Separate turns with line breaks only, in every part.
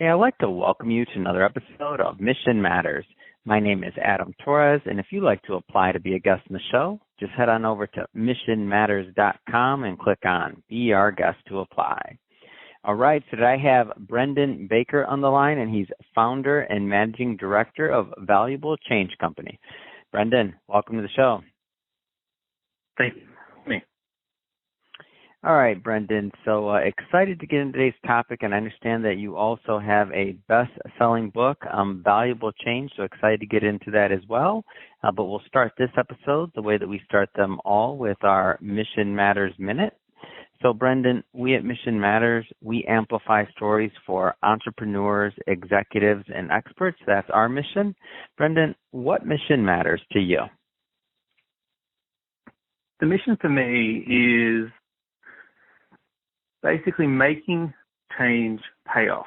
Hey, I'd like to welcome you to another episode of Mission Matters. My name is Adam Torres, and if you'd like to apply to be a guest in the show, just head on over to missionmatters.com and click on Be Our Guest to apply. All right, so today I have Brendon Baker on the line, and he's founder and managing director of Valuable Change Company. Brendon, welcome to the show.
Thank you. Me.
All right, Brendon. So excited to get into today's topic, and I understand that you also have a best-selling book, Valuable Change, so excited to get into that as well. But we'll start this episode the way that we start them all with our Mission Matters Minute. So, Brendon, we at Mission Matters, we amplify stories for entrepreneurs, executives, and experts. That's our mission. Brendon, what mission matters to you?
The mission for me is basically making change pay off.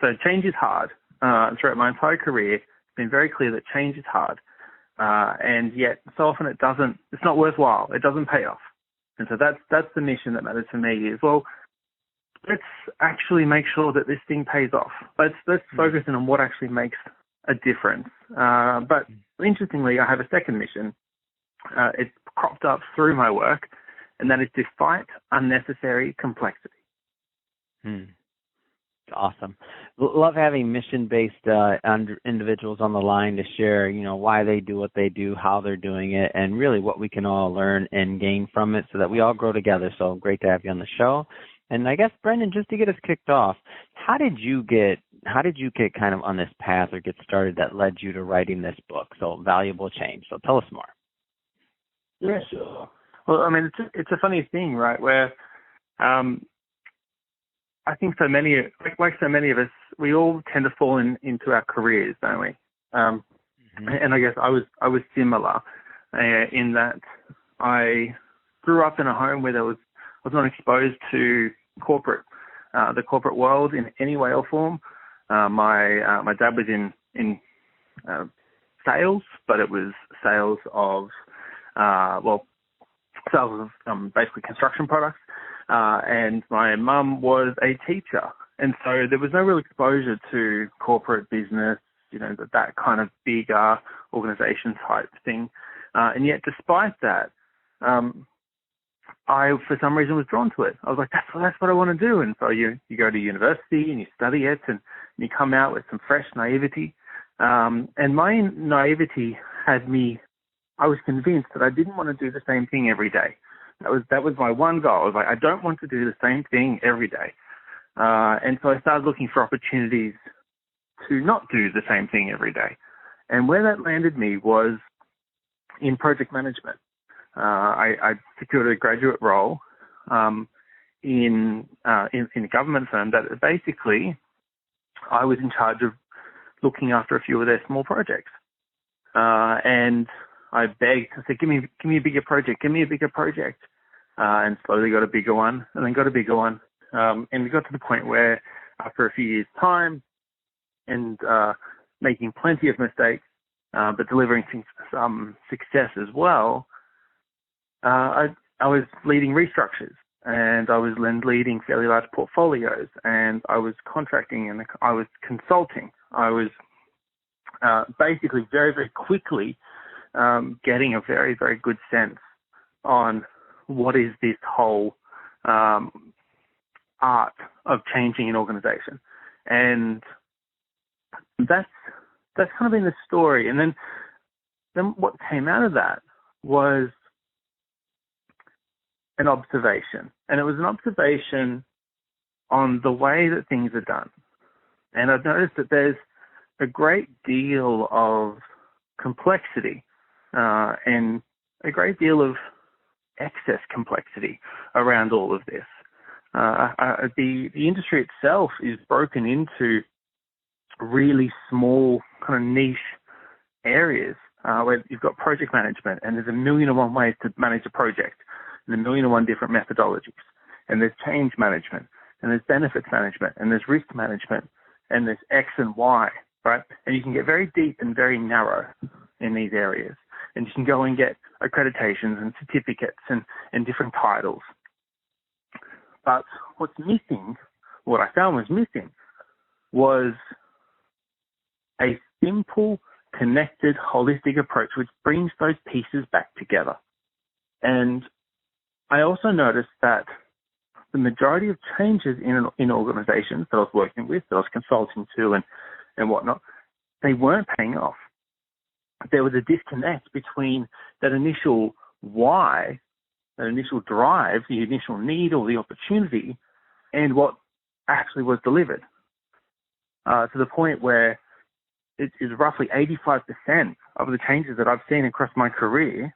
So change is hard. Throughout my entire career, it's been very clear that change is hard. And yet, so often it's not worthwhile. It doesn't pay off. And so that's the mission that matters for me is, well, let's actually make sure that this thing pays off. Let's focus in on what actually makes a difference. But interestingly, I have a second mission. It's cropped up through my work, and that is to fight unnecessary complexity.
It's awesome. Love having mission-based individuals on the line to share, why they do what they do, how they're doing it, and really what we can all learn and gain from it so that we all grow together. So great to have you on the show. And I guess, Brendon, just to get us kicked off, how did you get kind of on this path or get started that led you to writing this book, so Valuable Change? So tell us more.
Yeah, sure. Well, I mean, it's a funny thing, right, where I think so many of us, we all tend to fall into our careers, don't we? And I guess I was similar in that I grew up in a home where I was not exposed to the corporate world in any way or form. My dad was in sales, but it was sales of basically construction products. And my mum was a teacher. And so there was no real exposure to corporate business, that kind of bigger organization type thing. And yet despite that, I, for some reason, was drawn to it. I was like, that's what I want to do. And so you go to university and you study it and you come out with some fresh naivety. And my naivety I was convinced that I didn't want to do the same thing every day. That was my one goal. I was like, I don't want to do the same thing every day. And so I started looking for opportunities to not do the same thing every day. And where that landed me was in project management. I secured a graduate role in a government firm that basically I was in charge of looking after a few of their small projects. And I begged, I said, give me a bigger project, and slowly got a bigger one, and then got a bigger one. And we got to the point where after a few years' time and making plenty of mistakes, but delivering some success as well, I was leading restructures, and I was leading fairly large portfolios, and I was contracting, and I was consulting. I was basically very, very quickly getting a very, very good sense on what is this whole art of changing an organization. And that's kind of been the story. And then what came out of that was an observation. And it was an observation on the way that things are done. And I've noticed that there's a great deal of complexity and a great deal of excess complexity around all of this. The industry itself is broken into really small kind of niche areas where you've got project management, and there's 1,000,001 ways to manage a project, and 1,000,001 different methodologies, and there's change management, and there's benefits management, and there's risk management, and there's X and Y, right? And you can get very deep and very narrow in these areas. And you can go and get accreditations and certificates and different titles. But what's missing, what I found was missing, was a simple, connected, holistic approach which brings those pieces back together. And I also noticed that the majority of changes in organizations that I was working with, that I was consulting to and whatnot, they weren't paying off. There was a disconnect between that initial why, that initial drive, the initial need or the opportunity, and what actually was delivered. To the point where it is roughly 85% of the changes that I've seen across my career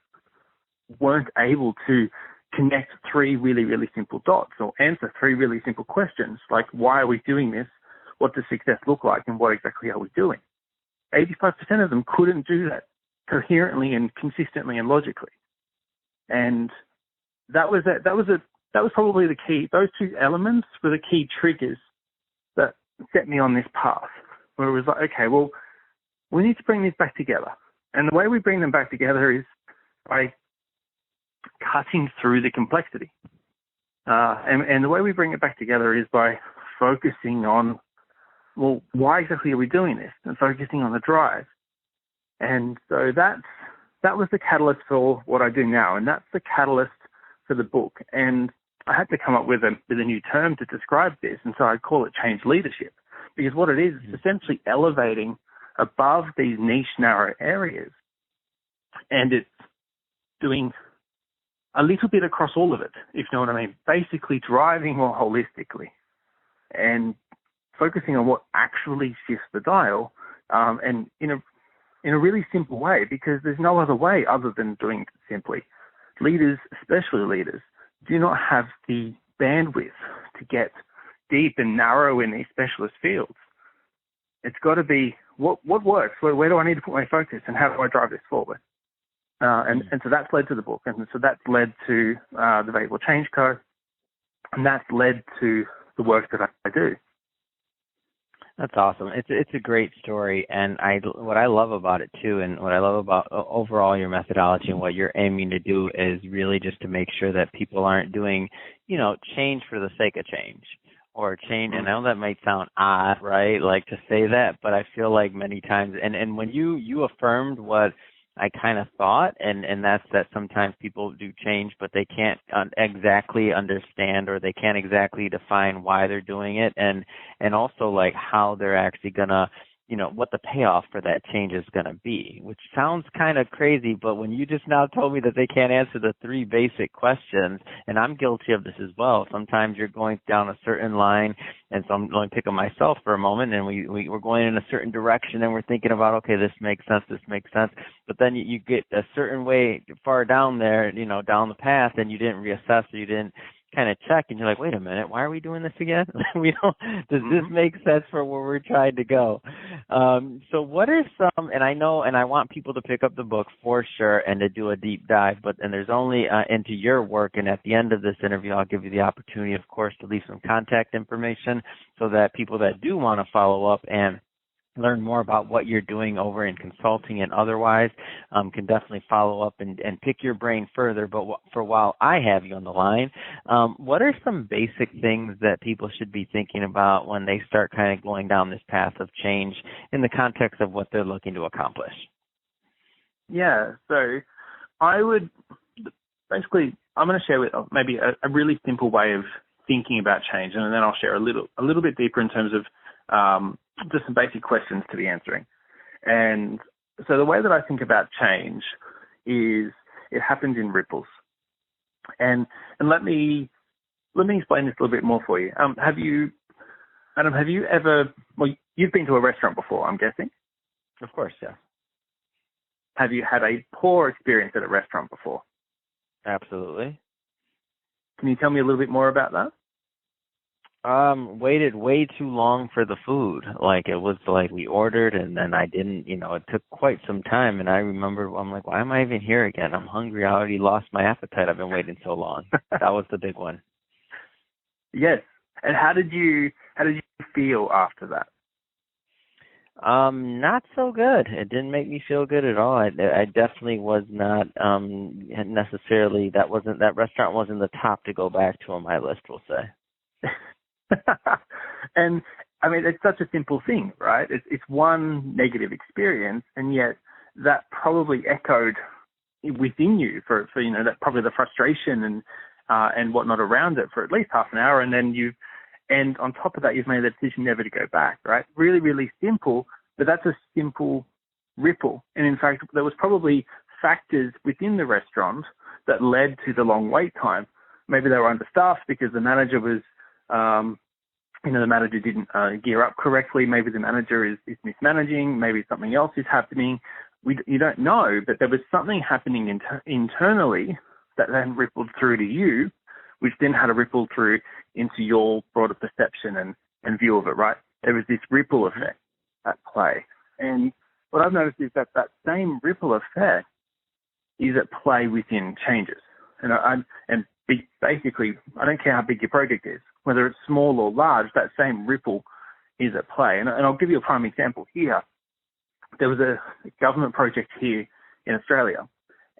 weren't able to connect three really, really simple dots or answer three really simple questions like, why are we doing this? What does success look like? And what exactly are we doing? 85% of them couldn't do that coherently and consistently and logically. And that was probably the key. Those two elements were the key triggers that set me on this path, where it was like, okay, well, we need to bring this back together. And the way we bring them back together is by cutting through the complexity. And the way we bring it back together is by focusing on, well, why exactly are we doing this? And focusing on the drive. And so that was the catalyst for what I do now. And that's the catalyst for the book. And I had to come up with a new term to describe this. And so I call it change leadership, because what it is essentially elevating above these niche, narrow areas. And it's doing a little bit across all of it, if you know what I mean. Basically driving more holistically and focusing on what actually shifts the dial, and in a really simple way, because there's no other way other than doing it simply. Leaders, especially leaders, do not have the bandwidth to get deep and narrow in these specialist fields. It's got to be what works, where do I need to put my focus, and how do I drive this forward? And so that's led to the book, and so that's led to the Valuable Change Co., and that's led to the work that I do.
That's awesome. It's a great story, and what I love about it too, and what I love about overall your methodology and what you're aiming to do is really just to make sure that people aren't doing, change for the sake of change or change. And I know that might sound odd, right? Like to say that, but I feel like many times, and when you affirmed what I kind of thought, and that's that sometimes people do change, but they can't exactly understand, or they can't exactly define why they're doing it, and also like how they're actually gonna, what the payoff for that change is gonna be, which sounds kind of crazy. But when you just now told me that they can't answer the three basic questions, and I'm guilty of this as well. Sometimes you're going down a certain line, and so I'm going to pick on myself for a moment, and we're going in a certain direction, and we're thinking about, okay, this makes sense, but then you get a certain way far down there, down the path, and you didn't reassess, or you didn't kind of check, and you're like, wait a minute, why are we doing this again? Does this make sense for where we're trying to go? So what are some, and I know, and I want people to pick up the book for sure and to do a deep dive, and there's only into your work, and at the end of this interview, I'll give you the opportunity, of course, to leave some contact information so that people that do want to follow up and learn more about what you're doing over in consulting and otherwise, can definitely follow up and pick your brain further. But for while I have you on the line, what are some basic things that people should be thinking about when they start kind of going down this path of change in the context of what they're looking to accomplish?
Yeah, so I would basically, I'm going to share with maybe a really simple way of thinking about change, and then I'll share a little bit deeper in terms of just some basic questions to be answering. And so the way that I think about change is it happens in ripples. And let me explain this a little bit more for you. Have you ever, well, you've been to a restaurant before, I'm guessing?
Of course, yeah.
Have you had a poor experience at a restaurant before?
Absolutely.
Can you tell me a little bit more about that?
Waited way too long for the food. Like, it was like we ordered and then I didn't, it took quite some time. And I remember, I'm like, why am I even here again? I'm hungry. I already lost my appetite. I've been waiting so long. That was the big one.
Yes. And how did you feel after that?
Not so good. It didn't make me feel good at all. I definitely was not, necessarily, that restaurant wasn't the top to go back to on my list, we'll say.
and I mean, it's such a simple thing, right? It's one negative experience, and yet that probably echoed within you for that probably the frustration and whatnot around it for at least half an hour, and then and on top of that, you've made the decision never to go back, right? Really, really simple, but that's a simple ripple. And in fact, there was probably factors within the restaurant that led to the long wait time. Maybe they were understaffed because the manager was, the manager didn't gear up correctly. Maybe the manager is mismanaging. Maybe something else is happening. You don't know, but there was something happening internally that then rippled through to you, which then had a ripple through into your broader perception and view of it, right? There was this ripple effect at play. And what I've noticed is that same ripple effect is at play within changes. Basically, I don't care how big your project is, whether it's small or large, that same ripple is at play. And I'll give you a prime example here. There was a government project here in Australia,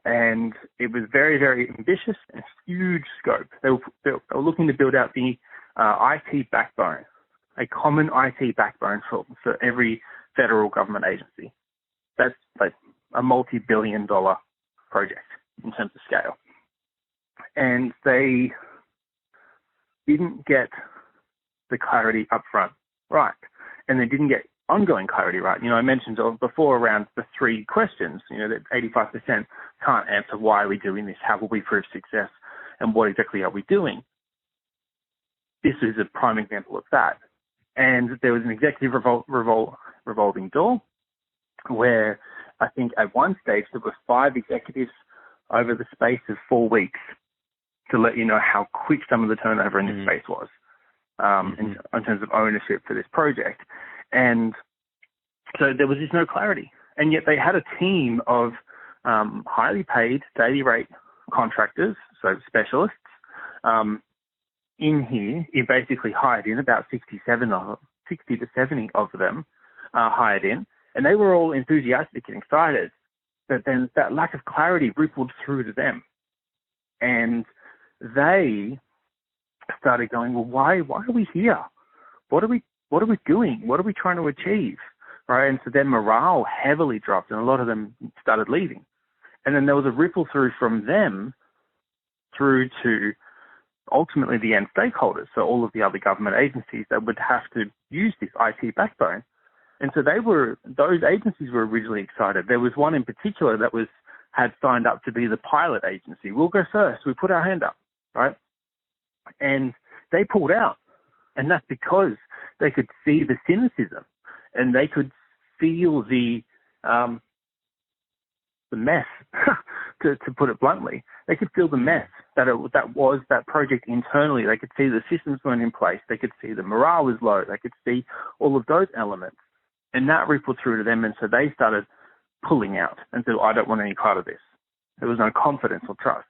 and it was very, very ambitious and huge scope. They were looking to build out the IT backbone, a common IT backbone for every federal government agency. That's like a multi-billion-dollar project in terms of scale. And they didn't get the clarity up front right. And they didn't get ongoing clarity right. I mentioned before around the three questions, that 85% can't answer why are we doing this, how will we prove success, and what exactly are we doing. This is a prime example of that. And there was an executive revolving door where I think at one stage there were 5 executives over the space of 4 weeks to let you know how quick some of the turnover in this space was in terms of ownership for this project. And so there was just no clarity. And yet they had a team of highly paid daily rate contractors, so specialists, in here. You basically hired in about 60 to 70 of them hired in. And they were all enthusiastic and excited. But then that lack of clarity rippled through to them. And they started going, well, why are we here? What are we doing? What are we trying to achieve? Right? And so then morale heavily dropped and a lot of them started leaving. And then there was a ripple through from them through to ultimately the end stakeholders. So all of the other government agencies that would have to use this IT backbone. And so those agencies were originally excited. There was one in particular that had signed up to be the pilot agency. We'll go first. We put our hand up, right? And they pulled out. And that's because they could see the cynicism and they could feel the mess, to put it bluntly. They could feel the mess that was that project internally. They could see the systems weren't in place. They could see the morale was low. They could see all of those elements. And that rippled through to them. And so they started pulling out and said, I don't want any part of this. There was no confidence or trust.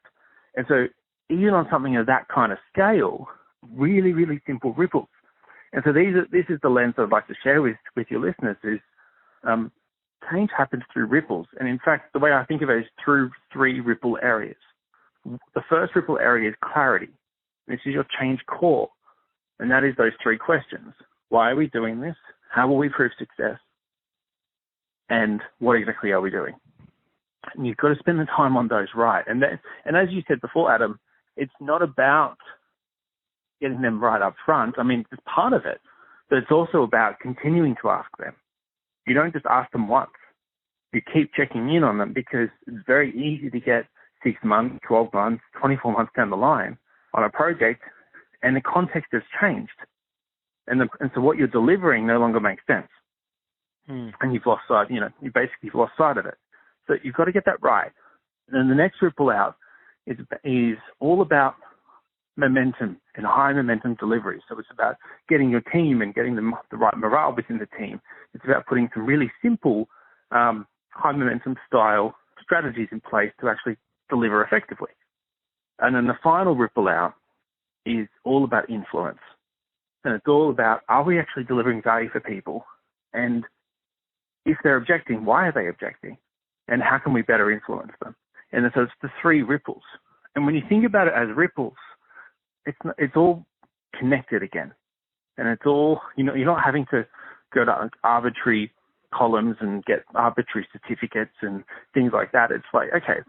And so even on something of that kind of scale, really, really simple ripples. And so this is the lens I'd like to share with your listeners is change happens through ripples. And in fact, the way I think of it is through 3 ripple areas. The first ripple area is clarity. This is your change core. And that is those 3 questions. Why are we doing this? How will we prove success? And what exactly are we doing? And you've got to spend the time on those right. And as you said before, Adam, it's not about getting them right up front. I mean, it's part of it, but it's also about continuing to ask them. You don't just ask them once. You keep checking in on them because it's very easy to get 6 months, 12 months, 24 months down the line on a project and the context has changed. And so what you're delivering no longer makes sense. And you've lost sight, you basically lost sight of it. So you've got to get that right. And then the next ripple out is all about momentum and high momentum delivery. So it's about getting your team and getting the right morale within the team. It's about putting some really simple high momentum style strategies in place to actually deliver effectively. And then the final ripple out is all about influence. And it's all about, are we actually delivering value for people? And if they're objecting, why are they objecting? And how can we better influence them? And so it's the 3 ripples. And when you think about it as ripples, it's all connected again. And it's all, you're not having to go to arbitrary columns and get arbitrary certificates and things like that. It's like, okay,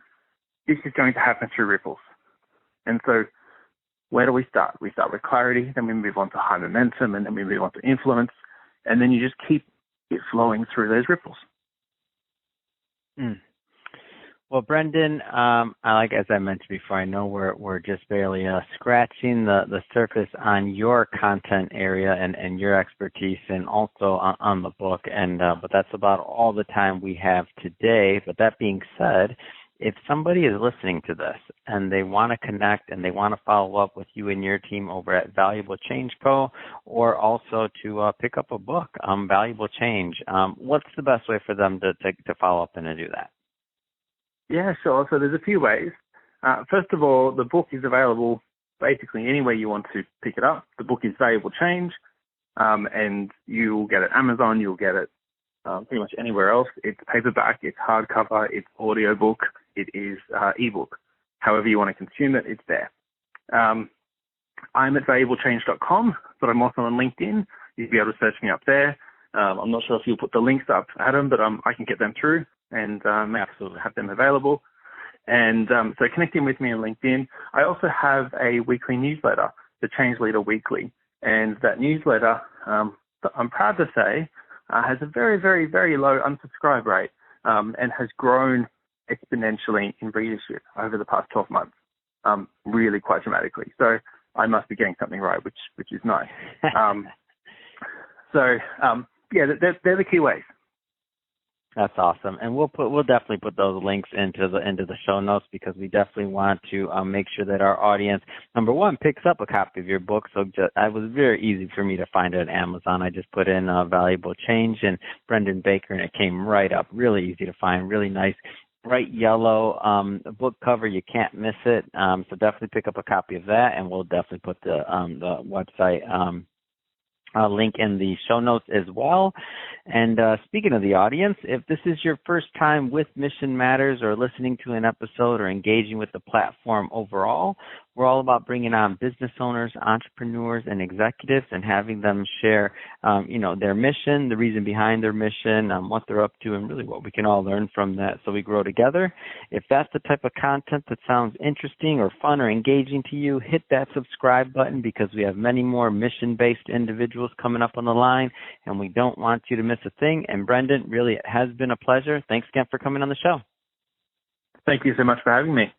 this is going to happen through ripples. And so where do we start? We start with clarity, then we move on to high momentum, and then we move on to influence. And then you just keep it flowing through those ripples.
Well, Brendon, as I mentioned before, I know we're just barely scratching the surface on your content area and your expertise, and also on the book. But that's about all the time we have today. But that being said, if somebody is listening to this and they want to connect and they want to follow up with you and your team over at Valuable Change Co., or also to pick up a book, Valuable Change, what's the best way for them to follow up and to do that?
Yeah, sure. So there's a few ways. First of all, the book is available basically anywhere you want to pick it up. The book is Valuable Change, and you'll get it Amazon, you'll get it pretty much anywhere else. It's paperback, it's hardcover, it's audiobook, it is ebook. However you want to consume it, it's there. I'm at valuablechange.com, but I'm also on LinkedIn. You'll be able to search me up there. I'm not sure if you'll put the links up, Adam, but I can get them through and
Absolutely
have them available. And so connecting with me on LinkedIn. I also have a weekly newsletter, the Change Leader Weekly. And that newsletter, I'm proud to say, has a very, very, very low unsubscribe rate and has grown exponentially in readership over the past 12 months, really quite dramatically. So I must be getting something right, which is nice. They're the key ways.
That's awesome, and we'll definitely put those links into the show notes, because we definitely want to make sure that our audience, number one, picks up a copy of your book. So it was very easy for me to find it at Amazon. I just put in Valuable Change and Brendon Baker, and it came right up. Really easy to find, really nice, bright yellow book cover. You can't miss it. So definitely pick up a copy of that, and we'll definitely put the website link in the show notes as well. And speaking of the audience, if this is your first time with Mission Matters, or listening to an episode, or engaging with the platform overall, we're all about bringing on business owners, entrepreneurs, and executives, and having them share, their mission, the reason behind their mission, what they're up to, and really what we can all learn from that, so we grow together. If that's the type of content that sounds interesting or fun or engaging to you, hit that subscribe button, because we have many more mission-based individuals coming up on the line, and we don't want you to miss a thing. And Brendon, really, it has been a pleasure. Thanks again for coming on the show.
Thank you so much for having me.